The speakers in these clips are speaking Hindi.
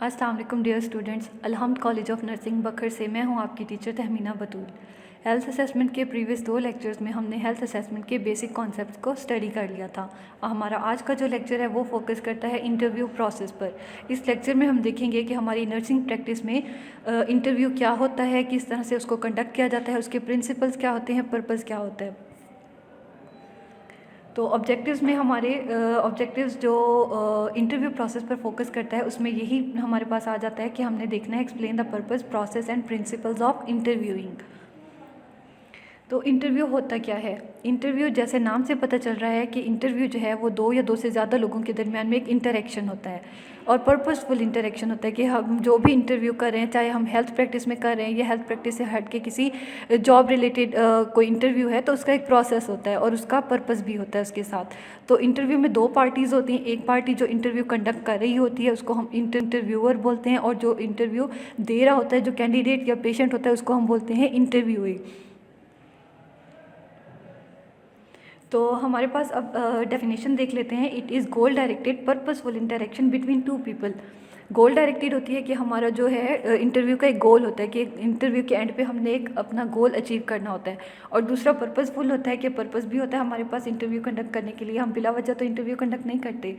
अस्सलाम वालेकुम dear students. Alhamd college of nursing Bakar से मैं हूं आपकी teacher Tahmina Batool. Health assessment के प्रीवियस 2 लेक्चर्स में हमने हेल्थ असेसमेंट के बेसिक कॉन्सेप्ट्स को स्टडी कर लिया था। हमारा आज का जो लेक्चर है वो फोकस करता है इंटरव्यू प्रोसेस पर। इस लेक्चर में हम देखेंगे कि हमारी नर्सिंग प्रैक्टिस में इंटरव्यू क्या होता है, किस तरह से उसको कंडक्ट किया जाता है, उसके प्रिंसिपल्स क्या होते हैं, पर्पज़ क्या होता है। तो ऑब्जेक्टिव्स में हमारे ऑब्जेक्टिव्स जो इंटरव्यू प्रोसेस पर फोकस करता है उसमें यही हमारे पास आ जाता है कि हमने देखना है explain the purpose, process and principles of interviewing. तो इंटरव्यू होता क्या है? इंटरव्यू जैसे नाम से पता चल रहा है कि इंटरव्यू जो है वो 2 या 2 से ज़्यादा लोगों के दरमियान में एक इंटरेक्शन होता है और पर्पसफुल इंटरेक्शन होता है कि हम जो भी इंटरव्यू कर रहे हैं, चाहे हम हेल्थ प्रैक्टिस में कर रहे हैं या हेल्थ प्रैक्टिस से हट के किसी जॉब रिलेटेड कोई इंटरव्यू है, तो उसका एक प्रोसेस होता है और उसका पर्पस भी होता है उसके साथ। तो इंटरव्यू में 2 पार्टीज़ होती हैं। एक पार्टी जो इंटरव्यू कंडक्ट कर रही होती है उसको हम इंटरव्यूअर बोलते हैं, और जो इंटरव्यू दे रहा होता है, जो कैंडिडेट या पेशेंट होता है, उसको हम बोलते हैं इंटरव्यूई। तो हमारे पास अब डेफिनेशन देख लेते हैं। It is goal directed purposeful interaction between 2 people. Goal directed होती है कि हमारा जो है इंटरव्यू का एक गोल होता है कि इंटरव्यू के एंड पे हमने एक अपना गोल अचीव करना होता है, और दूसरा पर्पसफुल होता है कि पर्पस भी होता है हमारे पास इंटरव्यू कंडक्ट करने के लिए। हम बिला वजह तो इंटरव्यू कंडक्ट नहीं करते।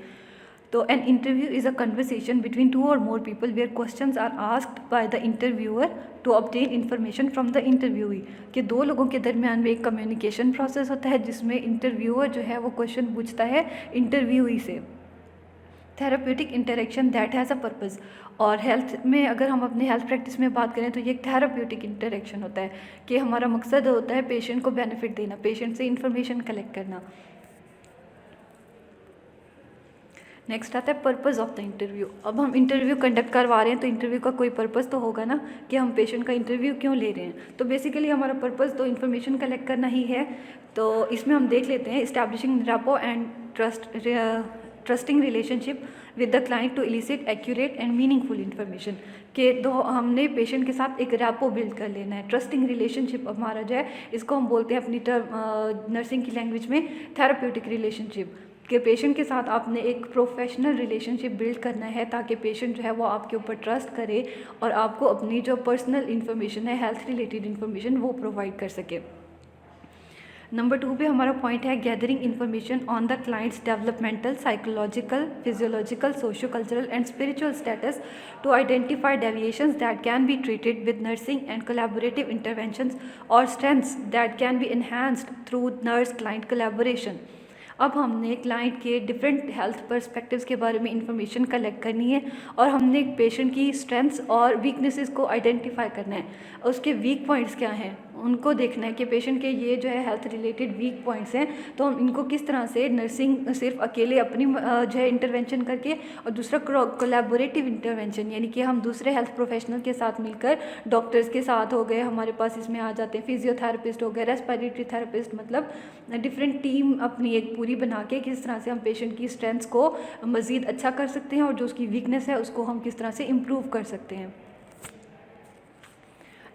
तो an interview is a conversation between 2 और more people where questions are asked by the interviewer to obtain information from the interviewee. कि 2 लोगों के दरमियान में एक कम्युनिकेशन प्रोसेस होता है जिसमें इंटरव्यूअर जो है वो क्वेश्चन पूछता है इंटरव्यूई से। Therapeutic interaction that has a purpose. और हेल्थ में अगर हम अपने हेल्थ प्रैक्टिस में बात करें तो ये एक थेराप्यूटिक इंटरेक्शन होता है कि हमारा मकसद होता है पेशेंट को बेनिफिट देना, पेशेंट से इंफॉर्मेशन कलेक्ट करना। नेक्स्ट आता है पर्पज़ ऑफ द इंटरव्यू। अब हम इंटरव्यू कंडक्ट करवा रहे हैं तो इंटरव्यू का कोई पर्पज़ तो होगा ना कि हम पेशेंट का इंटरव्यू क्यों ले रहे हैं। तो बेसिकली हमारा पर्पज़ तो इन्फॉर्मेशन कलेक्ट करना ही है। तो इसमें हम देख लेते हैं establishing rapport and trusting relationship with the client to elicit accurate and meaningful information. कि तो हमने पेशेंट के साथ एक रैपो बिल्ड कर लेना है। ट्रस्टिंग रिलेशनशिप हमारा जो है इसको हम बोलते हैं अपनी टर्म नर्सिंग की लैंग्वेज में थेराप्यूटिक रिलेशनशिप। कि पेशेंट के साथ आपने एक प्रोफेशनल रिलेशनशिप बिल्ड करना है ताकि पेशेंट जो है वो आपके ऊपर ट्रस्ट करे और आपको अपनी जो पर्सनल इन्फॉर्मेशन है, हेल्थ रिलेटेड इन्फॉर्मेशन, वो प्रोवाइड कर सके। नंबर 2 पे हमारा पॉइंट है gathering information on the clients developmental, psychological, physiological, socio cultural and spiritual status to identify deviations that can be treated with nursing and collaborative interventions और strengths that can be enhanced through nurse client collaboration. अब हमने क्लाइंट के डिफरेंट हेल्थ पर्सपेक्टिव्स के बारे में इंफॉर्मेशन कलेक्ट करनी है और हमने पेशेंट की स्ट्रेंथ्स और वीकनेसेस को आइडेंटिफाई करना है। उसके वीक पॉइंट्स क्या हैं उनको देखना है कि पेशेंट के ये जो है हेल्थ रिलेटेड वीक पॉइंट्स हैं, तो हम इनको किस तरह से नर्सिंग सिर्फ अकेले अपनी जो है इंटरवेंशन करके, और दूसरा कोलैबोरेटिव इंटरवेंशन यानी कि हम दूसरे हेल्थ प्रोफेशनल के साथ मिलकर, डॉक्टर्स के साथ हो गए हमारे पास, इसमें आ जाते हैं फिजियोथेरेपिस्ट हो गए, रेस्पिरेटरी थेरेपिस्ट, मतलब डिफरेंट टीम अपनी एक पूरी बना के किस तरह से हम पेशेंट की स्ट्रेंथ्स को मज़ीद अच्छा कर सकते हैं और जो उसकी वीकनेस है उसको हम किस तरह से इम्प्रूव कर सकते हैं।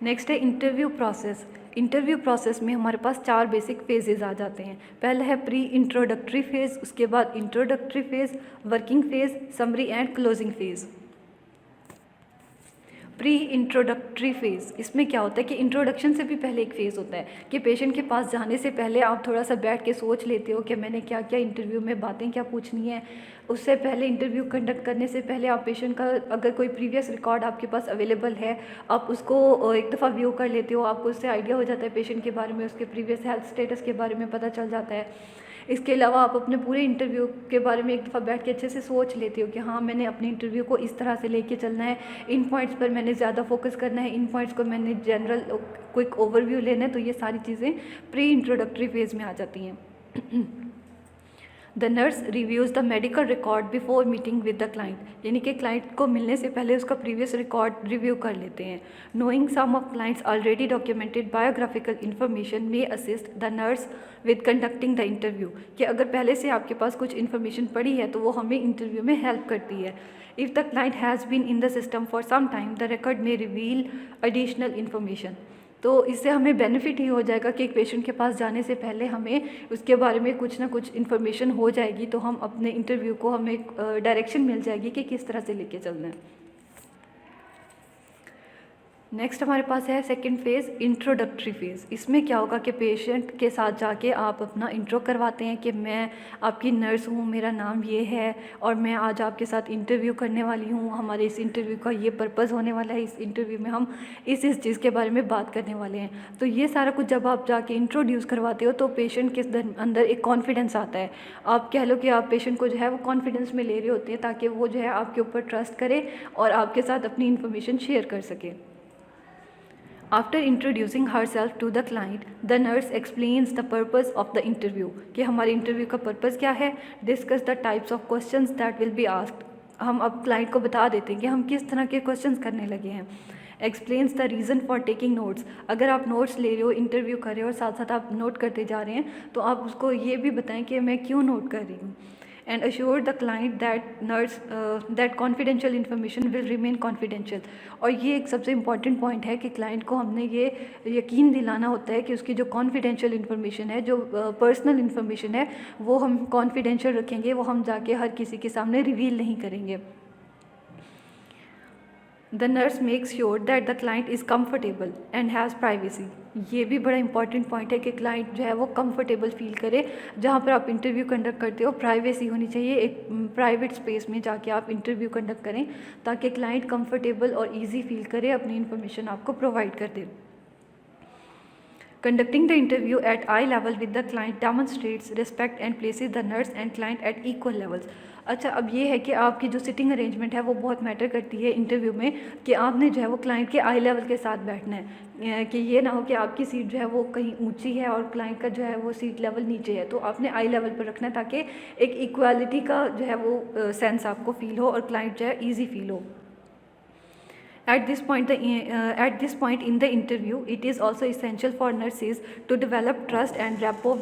नेक्स्ट है इंटरव्यू प्रोसेस। इंटरव्यू प्रोसेस में हमारे पास 4 बेसिक फेजेज़ आ जाते हैं। पहला है प्री इंट्रोडक्टरी फेज़, उसके बाद introductory phase, working phase, summary and closing phase. Pre introductory phase, इसमें क्या होता है कि इंट्रोडक्शन से भी पहले एक फ़ेज़ होता है कि पेशेंट के पास जाने से पहले आप थोड़ा सा बैठ के सोच लेते हो कि मैंने क्या क्या इंटरव्यू में बातें क्या पूछनी है। उससे पहले इंटरव्यू कंडक्ट करने से पहले आप पेशेंट का अगर कोई प्रीवियस रिकॉर्ड आपके पास अवेलेबल है आप उसको एक दफ़ा व्यू कर लेते हो, आपको उससे आइडिया हो जाता है पेशेंट के बारे में, उसके प्रीवियस हेल्थ स्टेटस के बारे में पता चल जाता है। इसके अलावा आप अपने पूरे इंटरव्यू के बारे में एक दफ़ा बैठ के अच्छे से सोच लेते हो कि हाँ मैंने अपने इंटरव्यू को इस तरह से लेके चलना है, इन पॉइंट्स पर मैंने ज़्यादा फोकस करना है, इन पॉइंट्स को मैंने जनरल क्विक ओवरव्यू लेना है। तो ये सारी चीज़ें प्री इंट्रोडक्टरी फेज़ में आ जाती हैं। The nurse reviews the medical record before meeting with the client, यानी कि क्लाइंट को मिलने से पहले उसका प्रीवियस रिकॉर्ड रिव्यू कर लेते हैं। Knowing some of clients already documented biographical information may assist the nurse with conducting the interview, कि अगर पहले से आपके पास कुछ इन्फॉर्मेशन पड़ी है तो वो हमें इंटरव्यू में हेल्प करती है। If the client has been in the system for some time the record may reveal additional information. तो इससे हमें बेनिफिट ही हो जाएगा कि एक पेशेंट के पास जाने से पहले हमें उसके बारे में कुछ ना कुछ इन्फॉर्मेशन हो जाएगी, तो हम अपने इंटरव्यू को हमें डायरेक्शन मिल जाएगी कि किस तरह से लेके चलना है। नेक्स्ट हमारे पास है सेकंड फेज़, इंट्रोडक्टरी फेज़। इसमें क्या होगा कि पेशेंट के साथ जाके आप अपना इंट्रो करवाते हैं कि मैं आपकी नर्स हूँ, मेरा नाम ये है और मैं आज आपके साथ इंटरव्यू करने वाली हूँ। हमारे इस इंटरव्यू का ये पर्पज़ होने वाला है, इस इंटरव्यू में हम इस चीज़ के बारे में बात करने वाले हैं। तो ये सारा कुछ जब आप जाके इंट्रोड्यूस करवाते हो तो पेशेंट के अंदर एक कॉन्फिडेंस आता है। आप कह लो कि आप पेशेंट को जो है वो कॉन्फिडेंस में ले रहे होते हैं ताकि वो जो है आपके ऊपर ट्रस्ट करे और आपके साथ अपनी इन्फॉर्मेशन शेयर कर सके। After introducing herself to the client, the nurse explains the purpose of the interview कि हमारे इंटरव्यू का पर्पज़ क्या है। Discuss the types of questions that will be asked। हम अब क्लाइंट को बता देते हैं कि हम किस तरह के क्वेश्चंस करने लगे हैं। Explains the reason for taking notes। अगर आप नोट्स ले रहे हो, इंटरव्यू कर रहे हो और साथ साथ आप नोट करते जा रहे हैं तो आप उसको ये भी बताएं कि मैं क्यों नोट कर रही हूँ। And assure the client that confidential information will remain confidential। और ये एक सबसे इम्पॉर्टेंट पॉइंट है कि क्लाइंट को हमने ये यकीन दिलाना होता है कि उसकी जो कॉन्फिडेंशियल इन्फॉर्मेशन है, जो पर्सनल इन्फॉर्मेशन है, वो हम कॉन्फिडेंशियल रखेंगे, वो हम जाके हर किसी के सामने रिवील नहीं करेंगे। The nurse makes sure that the client is comfortable and has privacy. ये भी बड़ा इंपॉर्टेंट पॉइंट है कि क्लाइंट जो है वो कंफर्टेबल फील करे। जहाँ पर आप इंटरव्यू कंडक्ट करते हो प्राइवेसी होनी चाहिए, एक प्राइवेट स्पेस में जाके आप इंटरव्यू कंडक्ट करें ताकि क्लाइंट कंफर्टेबल और इजी फील करे, अपनी इन्फॉर्मेशन आपको प्रोवाइड कर दे। Conducting the interview at eye level with the client demonstrates respect and places the nurse and client at equal levels। अच्छा, अब ये है कि आपकी जो सिटिंग अरेंजमेंट है वो बहुत मैटर करती है इंटरव्यू में कि आपने जो है वो क्लाइंट के आई लेवल के साथ बैठना है कि ये ना हो कि आपकी सीट जो है वो कहीं ऊंची है और क्लाइंट का जो है वो सीट लेवल नीचे है। तो आपने आई लेवल पर रखना है ताकि एक इक्वालिटी का जो है वो सेंस आपको फील हो और क्लाइंट जो है ईजी फील हो। At this point in the interview, it is also essential for nurses to develop trust and rapport,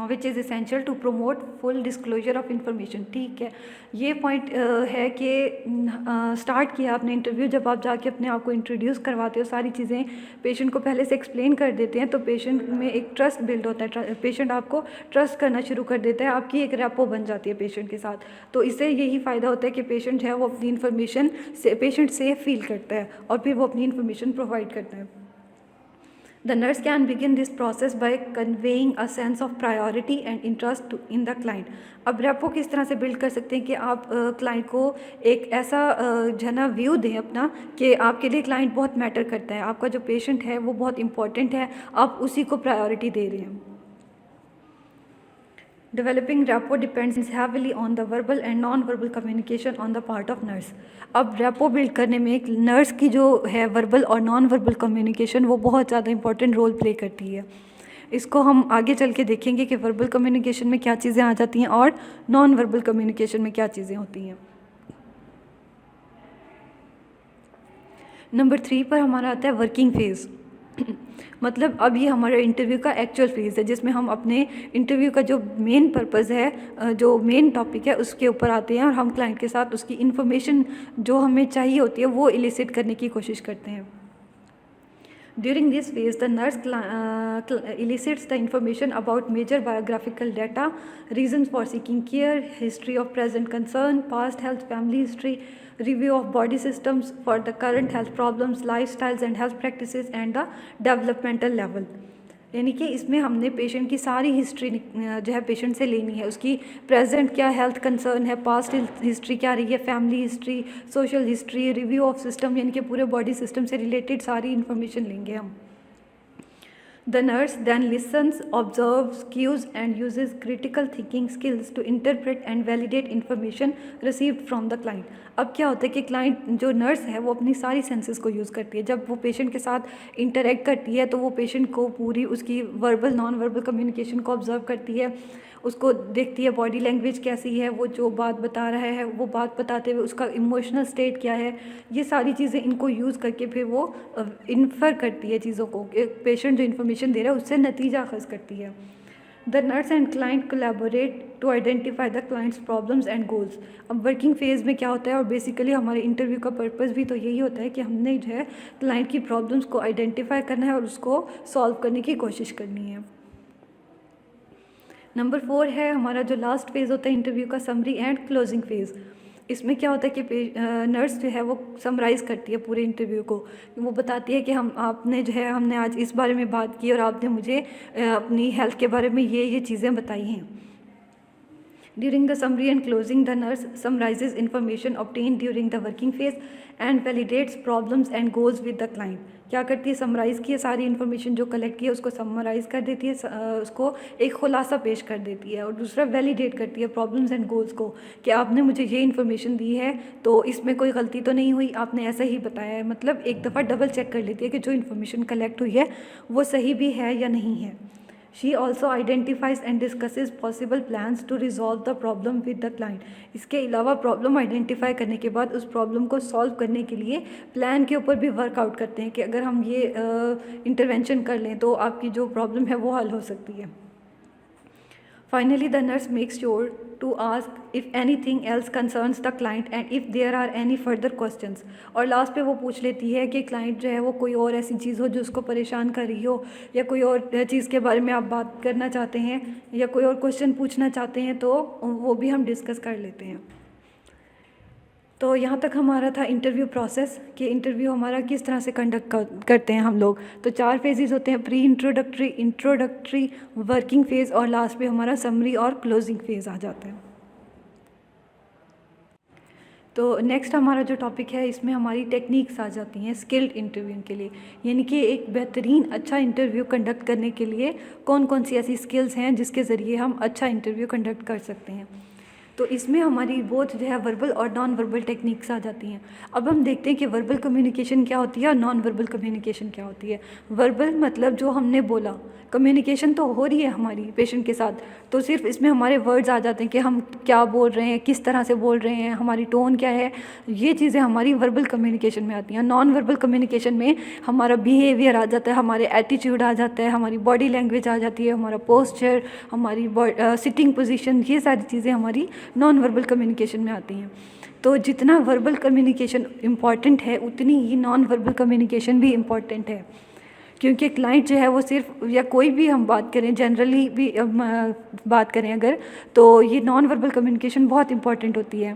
which is essential to promote full disclosure of information। ठीक है, ये पॉइंट है कि स्टार्ट किया आपने इंटरव्यू, जब आप जाके अपने आप को इंट्रोड्यूस करवाते हो, सारी चीज़ें पेशेंट को पहले से एक्सप्लेन कर देते हैं तो पेशेंट में एक ट्रस्ट बिल्ड होता है, पेशेंट आपको ट्रस्ट करना शुरू कर देता है, आपकी एक रैपो बन जाती है पेशेंट के साथ। तो इससे यही फ़ायदा होता है कि पेशेंट जो है वो अपनी इन्फॉर्मेशन से पेशेंट सेफ फील करता है और फिर वो अपनी इन्फॉर्मेशन प्रोवाइड करता है। The nurse can begin this process by conveying a sense of priority and interest in the client। अब रेपो किस तरह से बिल्ड कर सकते हैं कि आप क्लाइंट को एक ऐसा जना व्यू दें अपना कि आपके लिए क्लाइंट बहुत मैटर करता है, आपका जो पेशेंट है वो बहुत इंपॉर्टेंट है, आप उसी को प्रायोरिटी दे रहे हैं। Developing rapport depends heavily on the verbal and non-verbal communication on the part of nurse। अब रैपो बिल्ड करने में एक नर्स की जो है वर्बल और नॉन वर्बल कम्युनिकेशन वो बहुत ज़्यादा इंपॉर्टेंट रोल प्ले करती है। इसको हम आगे चल के देखेंगे कि वर्बल कम्युनिकेशन में क्या चीज़ें आ जाती हैं और नॉन वर्बल कम्युनिकेशन में क्या चीज़ें होती हैं। नंबर 3 पर हमारा आता है वर्किंग फेज़। मतलब अब ये हमारा इंटरव्यू का एक्चुअल फेज़ है जिसमें हम अपने इंटरव्यू का जो मेन पर्पज़ है, जो मेन टॉपिक है, उसके ऊपर आते हैं और हम क्लाइंट के साथ उसकी इन्फॉर्मेशन जो हमें चाहिए होती है वो इलिसिट करने की कोशिश करते हैं। During this phase, the nurse elicits the information about major biographical data, reasons for seeking care, history of present concern, past health, family history, review of body systems for the current health problems, lifestyles and health practices, and the developmental level। यानी कि इसमें हमने पेशेंट की सारी हिस्ट्री जो है पेशेंट से लेनी है, उसकी प्रेजेंट क्या हेल्थ कंसर्न है, पास्ट हिस्ट्री क्या रही है, family history, social history, review of system, यानी कि पूरे बॉडी सिस्टम से रिलेटेड सारी इन्फॉर्मेशन लेंगे हम। The nurse then listens, observes cues and uses critical thinking skills to interpret and validate information received from the client। अब क्या होता है कि क्लाइंट जो नर्स है वो अपनी सारी सेंसेस को यूज़ करती है। जब वो पेशेंट के साथ इंटरेक्ट करती है तो वो पेशेंट को पूरी उसकी वर्बल नॉन वर्बल कम्युनिकेशन को ऑब्जर्व करती है, उसको देखती है बॉडी लैंग्वेज कैसी है, वो जो बात बता रहा है वो बात बताते हुए उसका इमोशनल स्टेट क्या है, ये सारी चीज़ें इनको यूज़ करके फिर वो इन्फर करती है चीज़ों को, पेशेंट जो इन्फॉर्मेशन दे रहा है उससे नतीजा अखज़ करती है। The nurse and client collaborate to identify the clients problems and goals. अब वर्किंग फेज़ में क्या होता है और बेसिकली हमारे इंटरव्यू का पर्पज़ भी तो यही होता है कि हमने जो है क्लाइंट की प्रॉब्लम्स को आइडेंटिफाई करना है और उसको सॉल्व करने की कोशिश करनी है। नंबर 4 है हमारा जो लास्ट फेज़ होता है इंटरव्यू का, समरी एंड क्लोजिंग फेज़। इसमें क्या होता है कि नर्स जो है वो समराइज़ करती है पूरे इंटरव्यू को। वो बताती है कि हमने आज इस बारे में बात की और आपने मुझे अपनी हेल्थ के बारे में ये चीज़ें बताई हैं। During the summary and closing, the nurse summarizes information obtained during the working phase and validates problems and goals with the client. क्या करती है, समराइज़ की है सारी इन्फॉर्मेशन जो कलेक्ट की है उसको समराइज़ कर देती है, उसको एक खुलासा पेश कर देती है। और दूसरा वैलिडेट करती है प्रॉब्लम्स एंड गोल्स को कि आपने मुझे ये इन्फॉर्मेशन दी है तो इसमें कोई गलती तो नहीं हुई, आपने ऐसा ही बताया है। मतलब एक दफ़ा डबल चेक कर लेती है कि जो इन्फॉर्मेशन कलेक्ट हुई है वो सही भी है या नहीं है। She also identifies and discusses possible plans to resolve the problem with the client. इसके अलावा प्रॉब्लम आइडेंटिफाई करने के बाद उस प्रॉब्लम को सॉल्व करने के लिए प्लान के ऊपर भी वर्कआउट करते हैं कि अगर हम ये इंटरवेंशन कर लें तो आपकी जो प्रॉब्लम है वो हल हो सकती है। Finally, the nurse makes sure to ask if anything else concerns the client and if there are any further questions. और लास्ट पे वो पूछ लेती है कि क्लाइंट जो है वो कोई और ऐसी चीज़ हो जो उसको परेशान कर रही हो या कोई और चीज़ के बारे में आप बात करना चाहते हैं या कोई और क्वेश्चन पूछना चाहते हैं तो वो भी हम डिस्कस कर लेते हैं। तो यहाँ तक हमारा था इंटरव्यू प्रोसेस कि इंटरव्यू हमारा किस तरह से कंडक्ट करते हैं हम लोग। तो 4 फेजेस होते हैं, pre introductory, introductory, working phase और लास्ट पे हमारा समरी और क्लोजिंग फ़ेज़ आ जाता है। तो नेक्स्ट हमारा जो टॉपिक है इसमें हमारी टेक्निक्स आ जाती हैं स्किल्ड इंटरव्यू के लिए, यानी कि एक बेहतरीन अच्छा इंटरव्यू कंडक्ट करने के लिए कौन कौन सी ऐसी स्किल्स हैं जिसके ज़रिए हम अच्छा इंटरव्यू कंडक्ट कर सकते हैं। तो इसमें हमारी बोथ जो है वर्बल और नॉन वर्बल टेक्निक्स आ जाती हैं। अब हम देखते हैं कि वर्बल कम्युनिकेशन क्या होती है और नॉन वर्बल कम्युनिकेशन क्या होती है। वर्बल मतलब जो हमने बोला, कम्युनिकेशन तो हो रही है हमारी पेशेंट के साथ, तो सिर्फ इसमें हमारे वर्ड्स आ जाते हैं कि हम क्या बोल रहे हैं, किस तरह से बोल रहे हैं, हमारी टोन क्या है, ये चीज़ें हमारी वर्बल कम्युनिकेशन में आती हैं। नॉन वर्बल कम्युनिकेशन में हमारा बिहेवियर आ जाता है, हमारे एटीट्यूड आ जाता है, हमारी बॉडी लैंग्वेज आ जाती है, हमारा पोस्चर, हमारी सिटिंग पोजीशन, ये सारी चीज़ें हमारी नॉन वर्बल कम्युनिकेशन में आती हैं। तो जितना वर्बल कम्युनिकेशन इम्पॉर्टेंट है उतनी ही नॉन वर्बल कम्युनिकेशन भी इम्पॉर्टेंट है, क्योंकि क्लाइंट जो है वो सिर्फ, या कोई भी हम बात करें जनरली भी बात करें अगर, तो ये नॉन वर्बल कम्युनिकेशन बहुत इम्पॉर्टेंट होती है।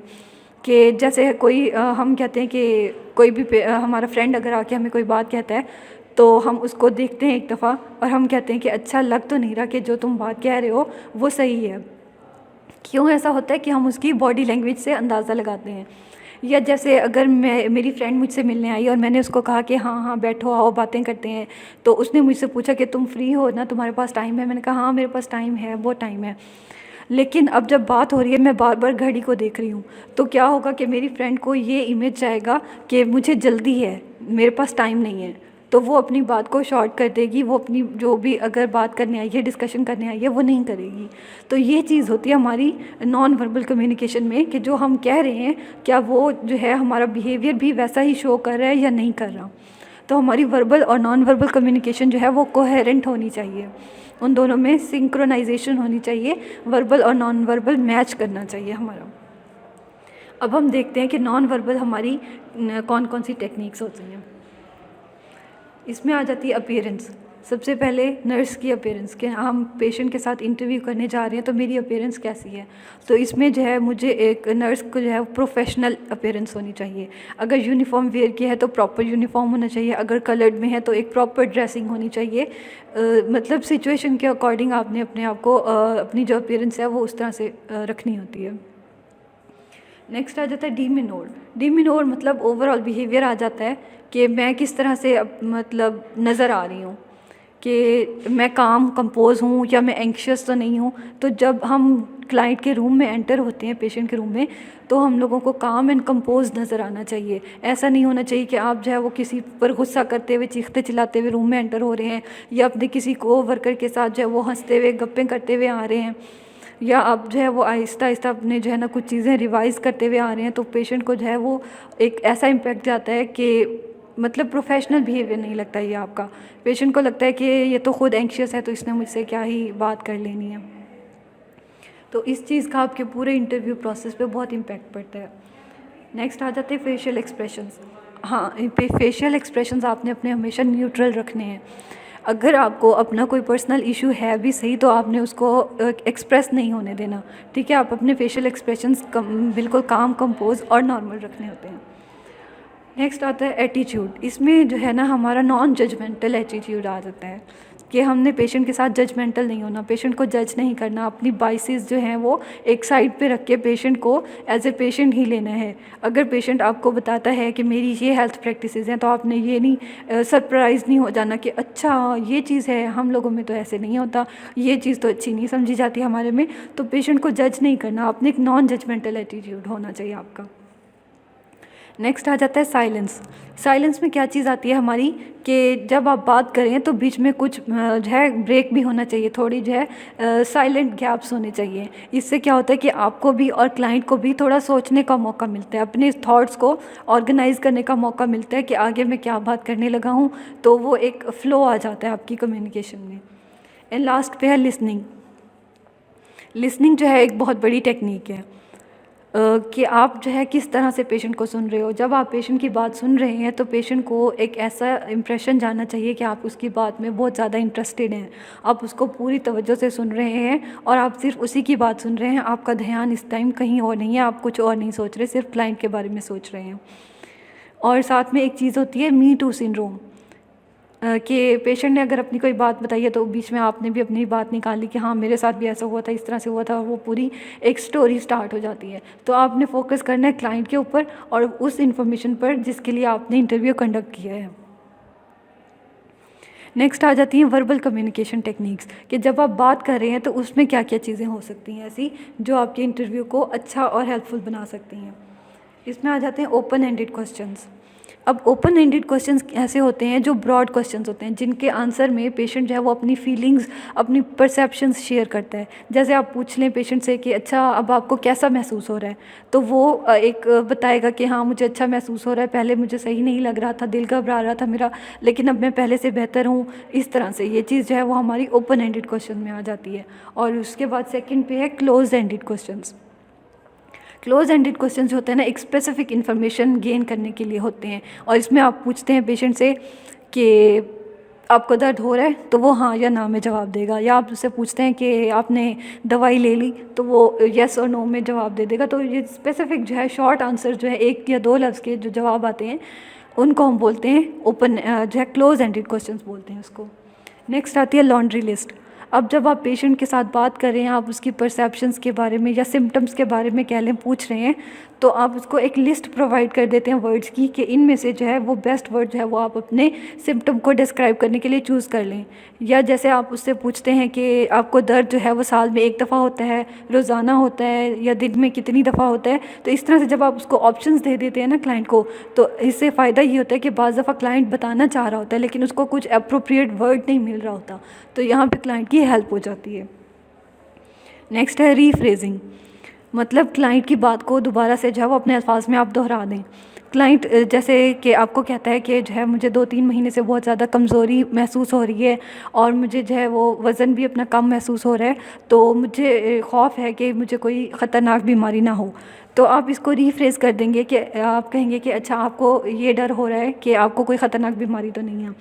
कि जैसे कोई हम कहते हैं कि कोई भी हमारा फ्रेंड अगर आके हमें कोई बात कहता है तो हम उसको देखते हैं एक दफ़ा और हम कहते हैं कि अच्छा लग तो नहीं रहा कि जो तुम बात कह रहे हो वो सही है। क्यों ऐसा होता है कि हम उसकी बॉडी लैंग्वेज से अंदाज़ा लगाते हैं। या जैसे अगर मेरी फ्रेंड मुझसे मिलने आई और मैंने उसको कहा कि हाँ हाँ बैठो आओ बातें करते हैं, तो उसने मुझसे पूछा कि तुम फ्री हो ना, तुम्हारे पास टाइम है। मैंने कहा हाँ मेरे पास टाइम है, बहुत टाइम है। लेकिन अब जब बात हो रही है मैं बार बार घड़ी को देख रही हूँ, तो क्या होगा कि मेरी फ्रेंड को ये इमेज जाएगा कि मुझे जल्दी है, मेरे पास टाइम नहीं है, तो वो अपनी बात को शॉर्ट कर देगी, वो अपनी जो भी अगर बात करने आई है, डिस्कशन करने आई है, वो नहीं करेगी। तो ये चीज़ होती है हमारी नॉन वर्बल कम्युनिकेशन में कि जो हम कह रहे हैं क्या वो जो है हमारा बिहेवियर भी वैसा ही शो कर रहा है या नहीं कर रहा। तो हमारी वर्बल और नॉन वर्बल कम्युनिकेशन जो है वो कोहेरेंट होनी चाहिए, उन दोनों में सिंक्रोनाइजेशन होनी चाहिए, वर्बल और नॉन वर्बल मैच करना चाहिए हमारा। अब हम देखते हैं कि नॉन वर्बल हमारी कौन कौन सी टेक्निक्स होती हैं। इसमें आ जाती है अपीयरेंस। सबसे पहले नर्स की अपीयरेंस, कि हम पेशेंट के साथ इंटरव्यू करने जा रहे हैं तो मेरी अपीयरेंस कैसी है। तो इसमें जो है मुझे एक नर्स को जो है प्रोफेशनल अपीयरेंस होनी चाहिए। अगर यूनिफॉर्म वेयर की है तो प्रॉपर यूनिफॉर्म होना चाहिए, अगर कलर्ड में है तो एक प्रॉपर ड्रेसिंग होनी चाहिए। मतलब सिचुएशन के अकॉर्डिंग आपने अपने आप को अपनी जो अपीयरेंस है वो उस तरह से रखनी होती है। नेक्स्ट आ जाता है डीमिनोर। डीमिनोर मतलब ओवरऑल बिहेवियर आ जाता है कि मैं किस तरह से मतलब नज़र आ रही हूँ, कि मैं काम कंपोज हूँ या मैं एंक्शियस तो नहीं हूँ। तो जब हम क्लाइंट के रूम में एंटर होते हैं, पेशेंट के रूम में, तो हम लोगों को काम एंड कंपोज नज़र आना चाहिए। ऐसा नहीं होना चाहिए कि आप जो है वो किसी पर गुस्सा करते हुए, चीखते चिल्लाते हुए रूम में एंटर हो रहे हैं, या अपने किसी को वर्कर के साथ जो है वो हंसते हुए गप्पें करते हुए आ रहे हैं, या आप जो है वो आहिस्ता आहिस्ता अपने जो है ना कुछ चीज़ें रिवाइज़ करते हुए आ रहे हैं। तो पेशेंट को जो है वो एक ऐसा इम्पैक्ट जाता है कि मतलब प्रोफेशनल बिहेवियर नहीं लगता ये आपका। पेशेंट को लगता है कि ये तो खुद एंक्शियस है तो इसने मुझसे क्या ही बात कर लेनी है। तो इस चीज़ का आपके पूरे इंटरव्यू प्रोसेस पे बहुत इम्पैक्ट पड़ता है। नेक्स्ट आ जाते हैं फेशियल एक्सप्रेशंस। हाँ, फेशियल एक्सप्रेशंस आपने अपने हमेशा न्यूट्रल रखने हैं। अगर आपको अपना कोई पर्सनल इशू है भी सही तो आपने उसको एक्सप्रेस नहीं होने देना, ठीक है। आप अपने फेशियल एक्सप्रेशंस बिल्कुल काम, कंपोज और नॉर्मल रखने होते हैं। नेक्स्ट आता है एटीट्यूड। इसमें जो है ना हमारा नॉन जजमेंटल एटीट्यूड आ जाता है कि हमने पेशेंट के साथ जजमेंटल नहीं होना, पेशेंट को जज नहीं करना, अपनी बाइसेस जो हैं वो एक साइड पे रख के पेशेंट को एज ए पेशेंट ही लेना है। अगर पेशेंट आपको बताता है कि मेरी ये हेल्थ प्रैक्टिसेस हैं तो आपने ये नहीं सरप्राइज़ नहीं हो जाना कि अच्छा ये चीज़ है, हम लोगों में तो ऐसे नहीं होता, ये चीज़ तो अच्छी नहीं समझी जाती हमारे में। तो पेशेंट को जज नहीं करना, अपने एक नॉन जजमेंटल एटीट्यूड होना चाहिए आपका। नेक्स्ट आ जाता है साइलेंस। साइलेंस में क्या चीज़ आती है हमारी कि जब आप बात करें तो बीच में कुछ जो है ब्रेक भी होना चाहिए, थोड़ी जो है साइलेंट गैप्स होने चाहिए। इससे क्या होता है कि आपको भी और क्लाइंट को भी थोड़ा सोचने का मौका मिलता है, अपने थॉट्स को ऑर्गेनाइज करने का मौका मिलता है कि आगे मैं क्या बात करने लगा हूँ, तो वो एक फ़्लो आ जाता है आपकी कम्युनिकेशन में। एंड लास्ट पे है लिसनिंग। लिसनिंग जो है एक बहुत बड़ी टेक्निक है कि आप जो है किस तरह से पेशेंट को सुन रहे हो। जब आप पेशेंट की बात सुन रहे हैं तो पेशेंट को एक ऐसा इम्प्रेशन जाना चाहिए कि आप उसकी बात में बहुत ज़्यादा इंटरेस्टेड हैं, आप उसको पूरी तवज्जो से सुन रहे हैं और आप सिर्फ उसी की बात सुन रहे हैं। आपका ध्यान इस टाइम कहीं और नहीं है, आप कुछ और नहीं सोच रहे, सिर्फ क्लाइंट के बारे में सोच रहे हैं। और साथ में एक चीज़ होती है मी टू सिंड्रोम कि पेशेंट ने अगर अपनी कोई बात बताई है तो बीच में आपने भी अपनी बात निकाली कि हाँ मेरे साथ भी ऐसा हुआ था, इस तरह से हुआ था, और वो पूरी एक स्टोरी स्टार्ट हो जाती है। तो आपने फोकस करना है क्लाइंट के ऊपर और उस इन्फॉर्मेशन पर जिसके लिए आपने इंटरव्यू कंडक्ट किया है। नेक्स्ट आ जाती हैं वर्बल कम्युनिकेशन टेक्निक्स कि जब आप बात कर रहे हैं तो उसमें क्या क्या चीज़ें हो सकती हैं ऐसी जो आपके इंटरव्यू को अच्छा और हेल्पफुल बना सकती हैं। इसमें आ जाते हैं ओपन एंडेड क्वेश्चंस। अब ओपन एंडेड क्वेश्चंस ऐसे होते हैं जो ब्रॉड क्वेश्चंस होते हैं, जिनके आंसर में पेशेंट जो है वो अपनी फीलिंग्स, अपनी परसेप्शंस शेयर करता है। जैसे आप पूछ लें पेशेंट से कि अच्छा अब आपको कैसा महसूस हो रहा है, तो वो एक बताएगा कि हाँ मुझे अच्छा महसूस हो रहा है, पहले मुझे सही नहीं लग रहा था, दिल घबरा रहा था मेरा, लेकिन अब मैं पहले से बेहतर हूँ। इस तरह से ये चीज़ जो है वो हमारी ओपन एंडेड क्वेश्चन में आ जाती है। और उसके बाद सेकेंड पे है close ended questions. Close ended question जो होते हैं ना एक स्पेसिफिक इन्फॉर्मेशन गेन करने के लिए होते हैं, और इसमें आप पूछते हैं पेशेंट से कि आपको दर्द हो रहा है, तो वो हाँ या ना में जवाब देगा। या आप उससे पूछते हैं कि आपने दवाई ले ली, तो वो येस और नो में जवाब दे देगा। तो ये स्पेसिफिक जो है शॉर्ट आंसर जो है 1 या 2 लफ्ज़ के जो जवाब आते हैं उनको हम बोलते हैं ओपन जो है क्लोज एंडेड क्वेश्चन बोलते हैं उसको। नेक्स्ट आती है लॉन्ड्री लिस्ट। अब जब आप पेशेंट के साथ बात कर रहे हैं, आप उसकी परसेप्शंस के बारे में या सिम्टम्स के बारे में कह लें पूछ रहे हैं, तो आप उसको एक लिस्ट प्रोवाइड कर देते हैं वर्ड्स की कि इनमें से जो है वो बेस्ट वर्ड जो है वो आप अपने सिम्टम को डिस्क्राइब करने के लिए चूज़ कर लें। या जैसे आप उससे पूछते हैं कि आपको दर्द जो है वो साल में 1 दफ़ा होता है, रोज़ाना होता है, या दिन में कितनी दफ़ा होता है। तो इस तरह से जब आप उसको ऑप्शंस दे देते हैं ना क्लाइंट को, तो इससे फ़ायदा ये होता है कि बाज़ दफ़ा क्लाइंट बताना चाह रहा होता है लेकिन उसको कुछ अप्रोप्रिएट वर्ड नहीं मिल रहा होता, तो यहाँ पे क्लाइंट की हेल्प हो जाती है। नेक्स्ट है रीफ्रेजिंग। मतलब क्लाइंट की बात को दोबारा से जो है वो अपने अल्फाज में आप दोहरा दें। क्लाइंट जैसे कि आपको कहता है कि जो है मुझे 2-3 महीने से बहुत ज़्यादा कमज़ोरी महसूस हो रही है और मुझे जो है वो वज़न भी अपना कम महसूस हो रहा है, तो मुझे खौफ है कि मुझे कोई ख़तरनाक बीमारी ना हो। तो आप इसको रीफ्रेज कर देंगे कि आप कहेंगे कि अच्छा आपको ये डर हो रहा है कि आपको कोई ख़तरनाक बीमारी तो नहीं है।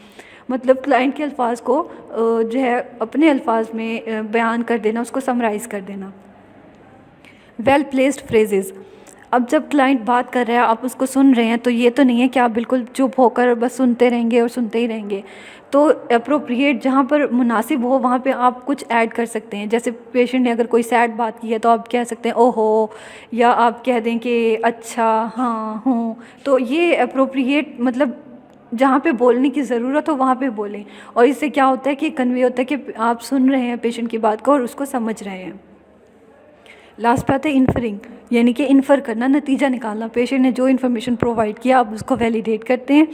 मतलब क्लाइंट के अल्फाज को जो है अपने अल्फाज में बयान कर देना, उसको समराइज़ कर देना। Well placed phrases. अब जब क्लाइंट बात कर रहा है, आप उसको सुन रहे हैं, तो ये तो नहीं है कि आप बिल्कुल चुप होकर बस सुनते रहेंगे और सुनते ही रहेंगे। तो अप्रोप्रिएट जहाँ पर मुनासिब हो वहाँ पे आप कुछ ऐड कर सकते हैं। जैसे पेशेंट ने अगर कोई सैड बात की है तो आप कह सकते हैं ओहो, या आप कह दें कि अच्छा हाँ हूँ। तो ये अप्रोप्रिएट मतलब जहाँ पे बोलने की ज़रूरत हो वहाँ पे बोलें, और इससे क्या होता है कि कन्वे होता है कि आप सुन रहे हैं पेशेंट की बात को और उसको समझ रहे हैं। लास्ट पे आता है इन्फरिंग, यानी कि इन्फर करना, नतीजा निकालना। पेशेंट ने जो इन्फॉर्मेशन प्रोवाइड किया आप उसको वैलिडेट करते हैं,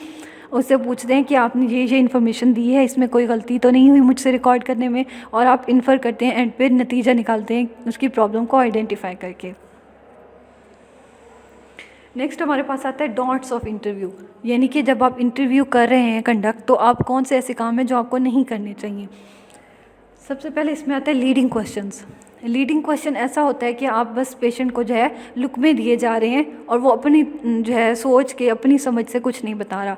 उससे पूछते हैं कि आपने ये इन्फॉर्मेशन दी है, इसमें कोई गलती तो नहीं हुई मुझसे रिकॉर्ड करने में, और आप इन्फर करते हैं, एंड पे नतीजा निकालते हैं उसकी प्रॉब्लम को आइडेंटिफाई करके। नेक्स्ट हमारे पास आता है डोंट्स ऑफ इंटरव्यू, यानी कि जब आप इंटरव्यू कर रहे हैं कंडक्ट, तो आप कौन से ऐसे काम हैं जो आपको नहीं करने चाहिए। सबसे पहले इसमें आता है लीडिंग क्वेश्चंस। लीडिंग क्वेश्चन ऐसा होता है कि आप बस पेशेंट को जो है लुकमे दिए जा रहे हैं और वो अपनी जो है सोच के, अपनी समझ से कुछ नहीं बता रहा।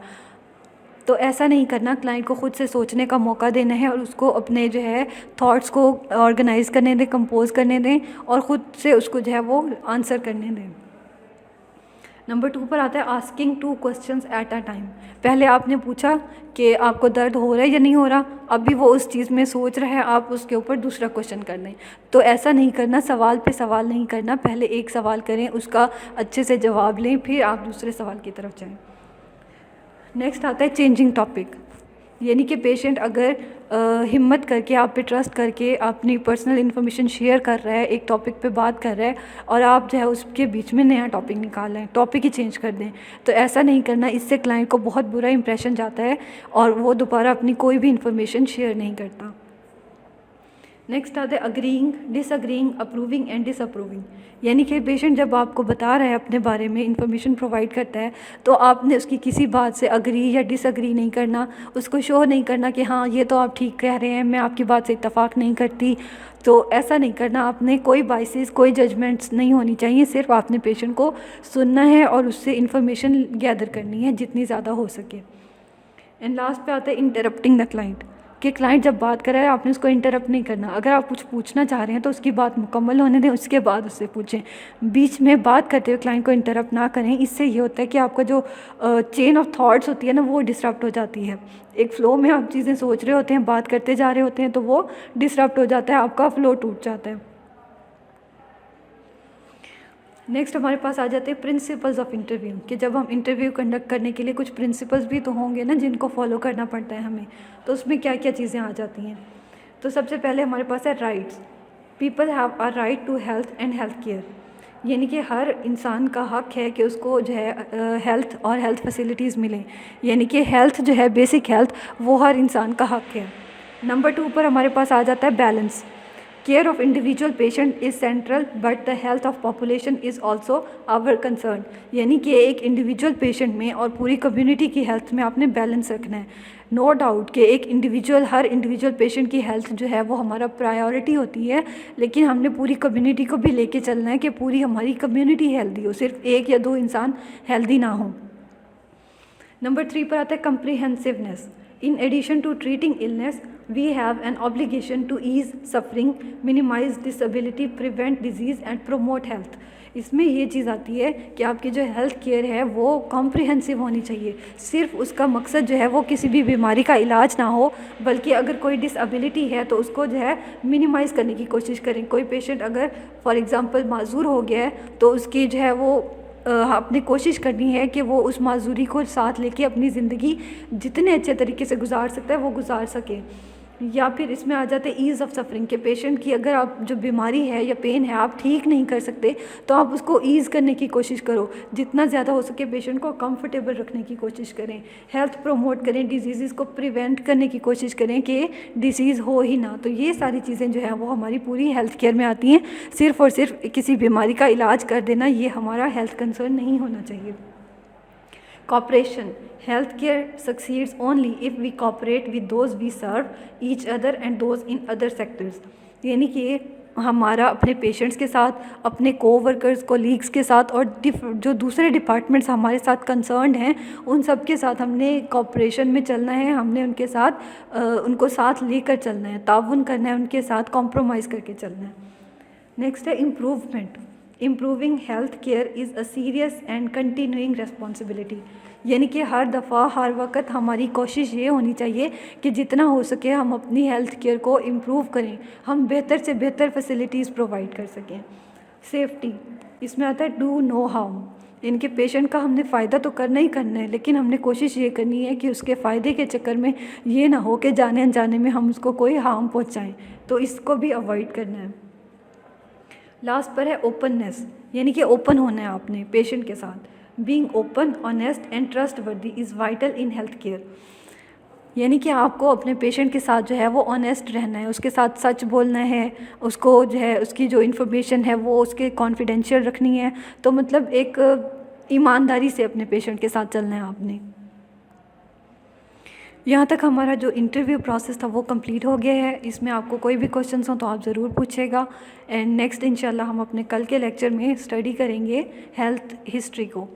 तो ऐसा नहीं करना, क्लाइंट को खुद से सोचने का मौका देना है और उसको अपने जो है थॉट्स को ऑर्गेनाइज़ करने दें, कंपोज करने दें और ख़ुद से उसको जो है वो आंसर करने दें। नंबर 2 पर आता है asking 2 questions at a time. पहले आपने पूछा कि आपको दर्द हो रहा है या नहीं हो रहा, अभी वो उस चीज़ में सोच रहा है, आप उसके ऊपर दूसरा क्वेश्चन कर दें। तो ऐसा नहीं करना, सवाल पे सवाल नहीं करना, पहले एक सवाल करें, उसका अच्छे से जवाब लें, फिर आप दूसरे सवाल की तरफ जाएं। नेक्स्ट आता है चेंजिंग टॉपिक, यानी कि पेशेंट अगर हिम्मत करके आप पे ट्रस्ट करके अपनी पर्सनल इन्फॉर्मेशन शेयर कर रहा है, एक टॉपिक पे बात कर रहा है और आप जो है उसके बीच में नया टॉपिक निकाल रहे हैं, टॉपिक ही चेंज कर दें, तो ऐसा नहीं करना। इससे क्लाइंट को बहुत बुरा इंप्रेशन जाता है और वो दोबारा अपनी कोई भी इन्फॉर्मेशन शेयर नहीं करता। नेक्स्ट आता है agreeing, disagreeing, approving and disapproving, यानी कि पेशेंट जब आपको बता रहा है अपने बारे में, इन्फॉर्मेशन प्रोवाइड करता है, तो आपने उसकी किसी बात से अग्री या डिसअग्री नहीं करना, उसको शो नहीं करना कि हाँ ये तो आप ठीक कह रहे हैं, मैं आपकी बात से इत्तेफाक नहीं करती। तो ऐसा नहीं करना, आपने कोई बाइसेस, कोई जजमेंट्स नहीं होनी चाहिए, सिर्फ आपने पेशेंट को सुनना है और उससे इन्फॉर्मेशन गैदर करनी है जितनी ज़्यादा हो सके। एंड लास्ट पे आता है इंटरप्टिंग द क्लाइंट, कि क्लाइंट जब बात कर रहा है आपने उसको इंटरप्ट नहीं करना। अगर आप कुछ पूछना चाह रहे हैं तो उसकी बात मुकम्मल होने दें, उसके बाद उससे पूछें। बीच में बात करते हुए क्लाइंट को इंटरप्ट ना करें, इससे ये होता है कि आपका जो चेन ऑफ थॉट्स होती है ना, वो डिसरप्ट हो जाती है। एक फ़्लो में आप चीज़ें सोच रहे होते हैं, बात करते जा रहे होते हैं, तो वो डिसरप्ट हो जाता है, आपका फ़्लो टूट जाता है। नेक्स्ट हमारे पास आ जाते हैं प्रिंसिपल्स ऑफ इंटरव्यू, कि जब हम इंटरव्यू कंडक्ट करने के लिए कुछ प्रिंसिपल्स भी तो होंगे ना जिनको फॉलो करना पड़ता है हमें, तो उसमें क्या क्या चीज़ें आ जाती हैं। तो सबसे पहले हमारे पास है rights. People have a right to health and health care, यानी कि हर इंसान का हक है कि उसको जो है हेल्थ और हेल्थ फैसिलिटीज़ मिलें, यानी कि हेल्थ जो है, बेसिक हेल्थ, वो हर इंसान का हक है। नंबर 2 पर हमारे पास आ जाता है balance. Care of individual patient is central but the health of population is also our concern, यानी कि एक इंडिविजुअल पेशेंट में और पूरी कम्युनिटी की हेल्थ में आपने बैलेंस रखना है। नो डाउट कि एक इंडिविजुअल, हर इंडिविजुअल पेशेंट की हेल्थ जो है वो हमारा प्रायोरिटी होती है, लेकिन हमने पूरी कम्युनिटी को भी लेके चलना है कि पूरी हमारी कम्युनिटी हेल्दी हो, सिर्फ एक या दो इंसान हेल्दी ना हो। नंबर 3 पर आता है कम्प्रीहेंसिवनेस। In addition to treating illness, we have an obligation to ease suffering, minimize disability, prevent disease and promote health. इसमें ये चीज़ आती है कि आपकी जो हेल्थ केयर है वो कॉम्प्रिहेंसिव होनी चाहिए। सिर्फ उसका मकसद जो है वो किसी भी बीमारी का इलाज ना हो, बल्कि अगर कोई डिसेबिलिटी है तो उसको जो है मिनिमाइज़ करने की कोशिश करें। कोई पेशेंट अगर फॉर एग्ज़ाम्पल माजूर हो गया है तो उसकी जो है वो आपने कोशिश करनी है कि वो उस माजूरी को साथ लेके अपनी ज़िंदगी जितने अच्छे तरीके से गुजार सकता है वो गुजार सके। या फिर इसमें आ जाते हैं ईज़ ऑफ सफरिंग के पेशेंट की, अगर आप जो बीमारी है या पेन है आप ठीक नहीं कर सकते तो आप उसको ईज़ करने की कोशिश करो, जितना ज़्यादा हो सके पेशेंट को कंफर्टेबल रखने की कोशिश करें। हेल्थ प्रमोट करें, डिजीज़ को प्रिवेंट करने की कोशिश करें कि डिसीज़ हो ही ना। तो ये सारी चीज़ें जो है वो हमारी पूरी हेल्थ केयर में आती हैं। सिर्फ़ और सिर्फ किसी बीमारी का इलाज कर देना ये हमारा हेल्थ कंसर्न नहीं होना चाहिए। Cooperation. Healthcare succeeds only if we cooperate with those we serve, each other and those in other sectors. यानी कि हमारा अपने पेशेंट्स के साथ, अपने कोवर्कर्स, कोलीग्स के साथ और जो दूसरे डिपार्टमेंट्स हमारे साथ कंसर्न्ड हैं उन सब के साथ हमने कॉपरेशन में चलना है। हमने उनके साथ उनको साथ लेकर चलना है, ताउन करना है, उनके साथ कॉम्प्रोमाइज़ करके चलना है। नेक्स्ट है improvement. Improving health care is a serious and continuing responsibility, यानी कि हर दफ़ा हर वक्त हमारी कोशिश ये होनी चाहिए कि जितना हो सके हम अपनी हेल्थ केयर को इम्प्रूव करें, हम बेहतर से बेहतर फैसिलिटीज़ प्रोवाइड कर सकें। सेफ्टी, इसमें आता है डू नो हार्म, यानी कि पेशेंट का हमने फ़ायदा तो करना ही करना है, लेकिन हमने कोशिश ये करनी है कि उसके फ़ायदे के चक्कर में ये ना हो कि जाने अनजाने में हम उसको कोई हार्म पहुँचाएँ, तो इसको भी अवॉइड करना है। लास्ट पर है ओपननेस, यानी कि ओपन होना है आपने पेशेंट के साथ। Being open, honest and trustworthy is vital in health care, यानी कि आपको अपने पेशेंट के साथ जो है वो ऑनेस्ट रहना है, उसके साथ सच बोलना है, उसको जो है उसकी जो इन्फॉर्मेशन है वो उसके कॉन्फिडेंशियल रखनी है। तो मतलब एक ईमानदारी से अपने पेशेंट के साथ चलना है आपने। यहाँ तक हमारा जो इंटरव्यू प्रोसेस था वो कंप्लीट हो गया है। इसमें आपको कोई भी क्वेश्चंस हो तो आप ज़रूर पूछेगा। एंड नेक्स्ट इंशाल्लाह हम अपने कल के लेक्चर में स्टडी करेंगे हेल्थ हिस्ट्री को।